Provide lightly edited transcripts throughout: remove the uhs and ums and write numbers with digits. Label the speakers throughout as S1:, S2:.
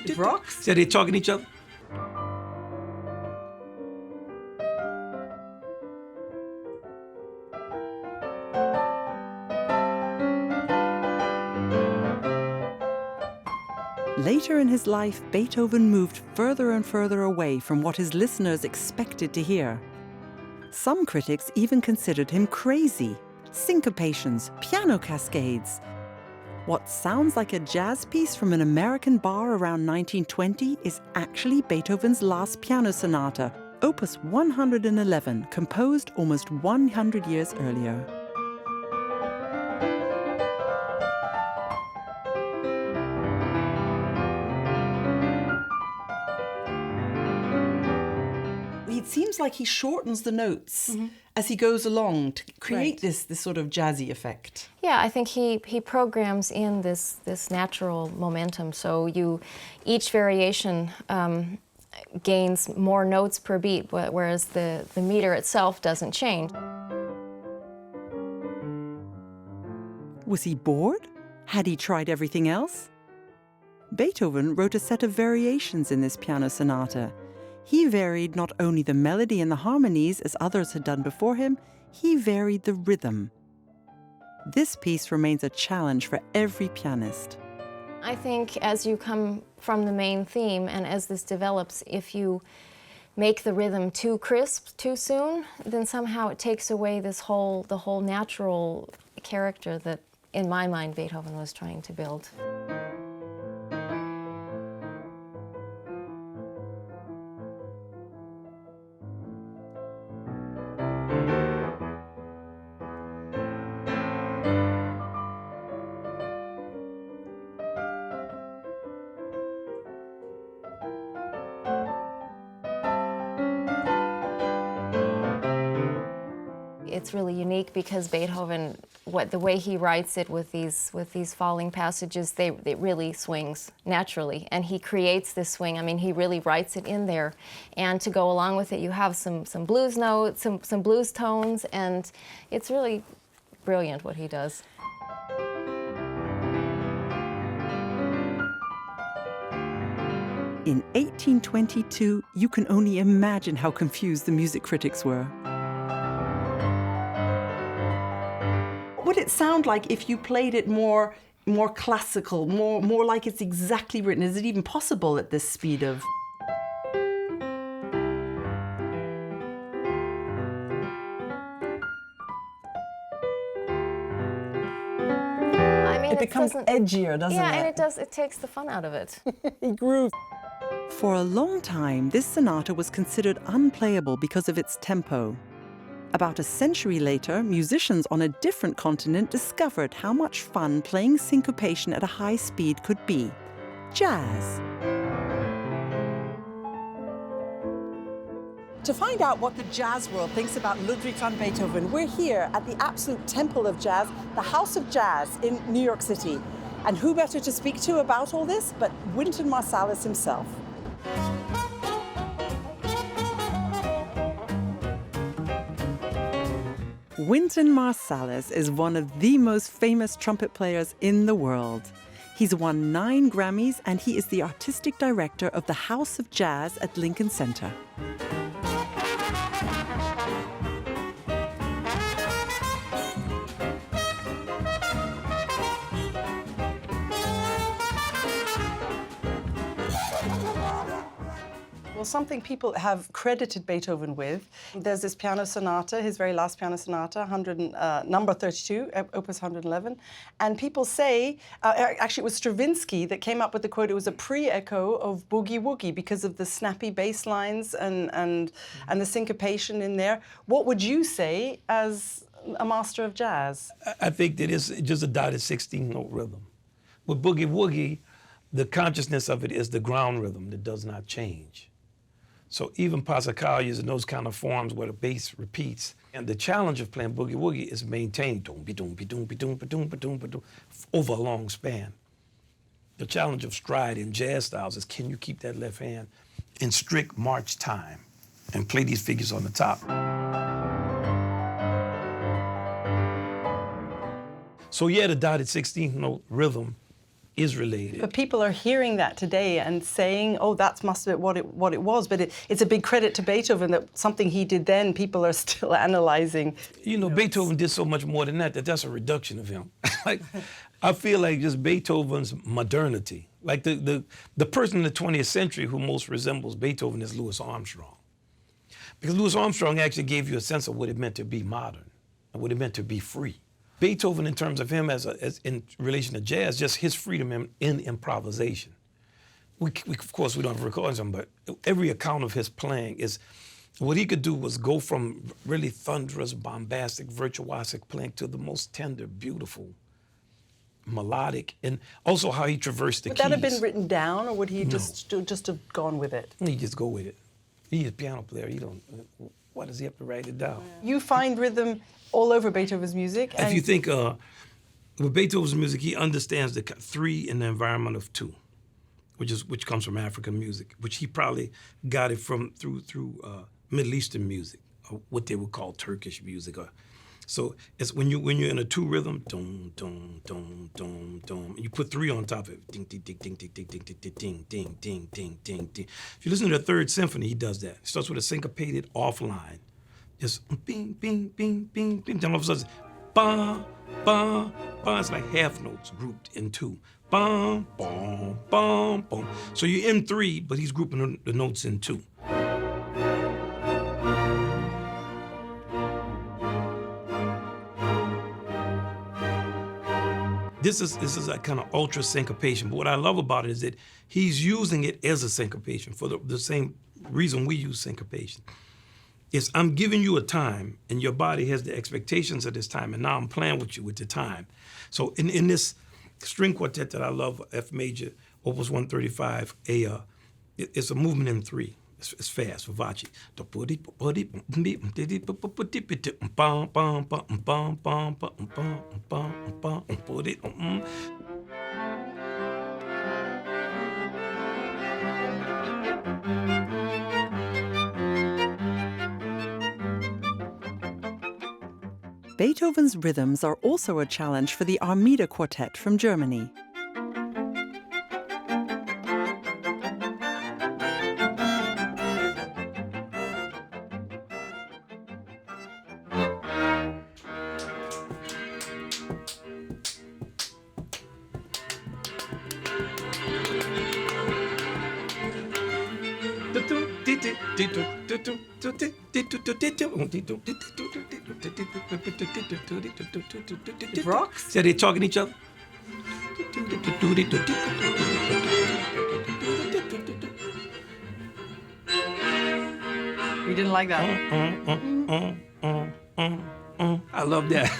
S1: It rocks.
S2: So they're talking to each other.
S1: Later in his life, Beethoven moved further and further away from what his listeners expected to hear. Some critics even considered him crazy. Syncopations, piano cascades. What sounds like a jazz piece from an American bar around 1920 is actually Beethoven's last piano sonata, Opus 111, composed almost 100 years earlier. It seems like he shortens the notes as he goes along to create this sort of jazzy effect.
S3: Yeah, I think he programs in this natural momentum. So each variation gains more notes per beat, whereas the meter itself doesn't change.
S1: Was he bored? Had he tried everything else? Beethoven wrote a set of variations in this piano sonata. He varied not only the melody and the harmonies as others had done before him, he varied the rhythm. This piece remains a challenge for every pianist.
S3: I think as you come from the main theme and as this develops, if you make the rhythm too crisp too soon, then somehow it takes away the whole natural character that, in my mind, Beethoven was trying to build. It's really unique because Beethoven, the way he writes it with these falling passages, it really swings naturally, and he creates this swing. I mean, he really writes it in there, and to go along with it, you have some blues notes, some blues tones, and it's really brilliant what he does.
S1: In 1822, you can only imagine how confused the music critics were. What would it sound like if you played it more classical, more like it's exactly written? Is it even possible at this speed of...
S3: I mean,
S1: it becomes edgier, doesn't it?
S3: Yeah, and it does. It takes the fun out of it.
S1: He grooves. For a long time, this sonata was considered unplayable because of its tempo. About a century later, musicians on a different continent discovered how much fun playing syncopation at a high speed could be. Jazz. To find out what the jazz world thinks about Ludwig van Beethoven, we're here at the absolute temple of jazz, the House of Jazz in New York City. And who better to speak to about all this but Wynton Marsalis himself. Wynton Marsalis is one of the most famous trumpet players in the world. He's won 9 Grammys and he is the artistic director of the House of Jazz at Lincoln Center. Well, something people have credited Beethoven with, there's this piano sonata, his very last piano sonata, number 32, Opus 111, and people say, actually it was Stravinsky that came up with the quote, it was a pre-echo of Boogie Woogie because of the snappy bass lines and the syncopation in there. What would you say as a master of jazz?
S2: I think that it's just a dotted 16-note rhythm. With Boogie Woogie, the consciousness of it is the ground rhythm that does not change. So even Passacaglia in those kind of forms where the bass repeats. And the challenge of playing Boogie Woogie is maintaining over a long span. The challenge of stride in jazz styles is can you keep that left hand in strict march time and play these figures on the top. So yeah, the dotted 16th note rhythm is related.
S4: But people are hearing that today and saying, oh, that must have been what it was. But it's a big credit to Beethoven that something he did then, people are still analyzing.
S2: You know, Beethoven did so much more than that, that's a reduction of him. Like, I feel like just Beethoven's modernity. Like the person in the 20th century who most resembles Beethoven is Louis Armstrong. Because Louis Armstrong actually gave you a sense of what it meant to be modern and what it meant to be free. Beethoven, in terms of him as in relation to jazz, just his freedom in improvisation. Of course, we don't have recordings of him, but every account of his playing is, what he could do was go from really thunderous, bombastic, virtuosic playing to the most tender, beautiful, melodic, and also how he traversed the keys.
S4: Would that have been written down, or would he just have gone with it?
S2: He just go with it. He's a piano player. He don't. Why does he have to write it down?
S4: You find rhythm all over Beethoven's music.
S2: If you think with Beethoven's music, he understands the 3 in the environment of 2, which comes from African music, which he probably got it from through Middle Eastern music, or what they would call Turkish music. So it's when you're in a 2 rhythm, dum dum dum dum dum, and you put 3 on top of it, ding ding ding ding ding ding ding ding ding ding ding ding ding ding. If you listen to the 3rd Symphony, he does that. It starts with a syncopated off line, just bing bing bing bing bing. Then all of a sudden, ba ba ba. It's like half notes grouped in 2. Bum bum bum bum. So you're in 3, but he's grouping the notes in 2. This is a kind of ultra syncopation, but what I love about it is that he's using it as a syncopation for the same reason we use syncopation. It's I'm giving you a time, and your body has the expectations of this time, and now I'm playing with you with the time. So in this string quartet that I love, F major, Opus 135, it's a movement in 3. It's fast, vivace.
S1: Beethoven's rhythms are also a challenge for the Armida Quartet from Germany.
S4: It rocks.
S2: See how they're talking to each other?
S4: We didn't like that.
S2: I love that.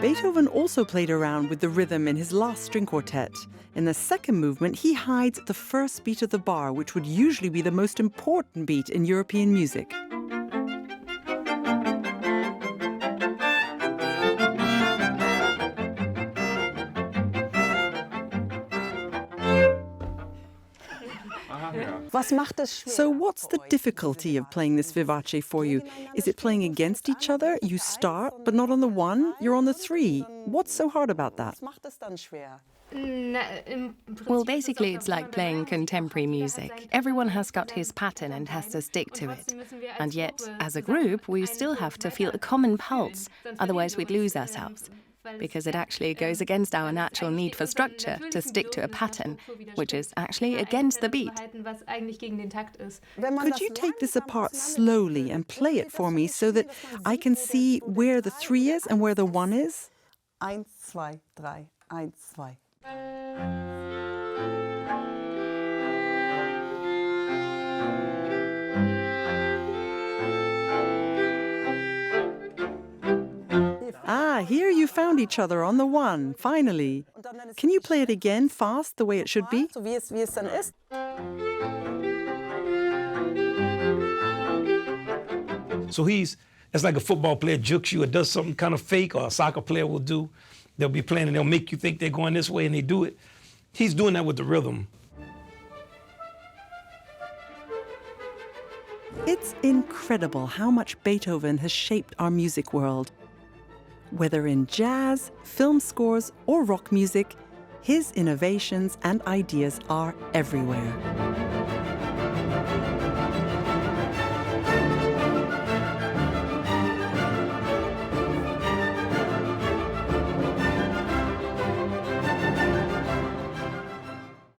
S1: Beethoven also played around with the rhythm in his last string quartet. In the 2nd movement, he hides the 1st beat of the bar, which would usually be the most important beat in European music. So what's the difficulty of playing this vivace for you? Is it playing against each other? You start, but not on the 1, you're on the 3. What's so hard about that?
S5: Well, basically it's like playing contemporary music. Everyone has got his pattern and has to stick to it. And yet, as a group, we still have to feel a common pulse, otherwise we'd lose ourselves. Because it actually goes against our natural need for structure to stick to a pattern, which is actually against the beat.
S1: Could you take this apart slowly and play it for me so that I can see where the 3 is and where the 1 is?
S4: 1, 2, 3, 1, 2.
S1: Ah, here you found each other on the 1, finally. Can you play it again, fast, the way it should be?
S2: So it's like a football player jukes you or does something kind of fake, or a soccer player will do. They'll be playing and they'll make you think they're going this way and they do it. He's doing that with the rhythm.
S1: It's incredible how much Beethoven has shaped our music world. Whether in jazz, film scores, or rock music, his innovations and ideas are everywhere.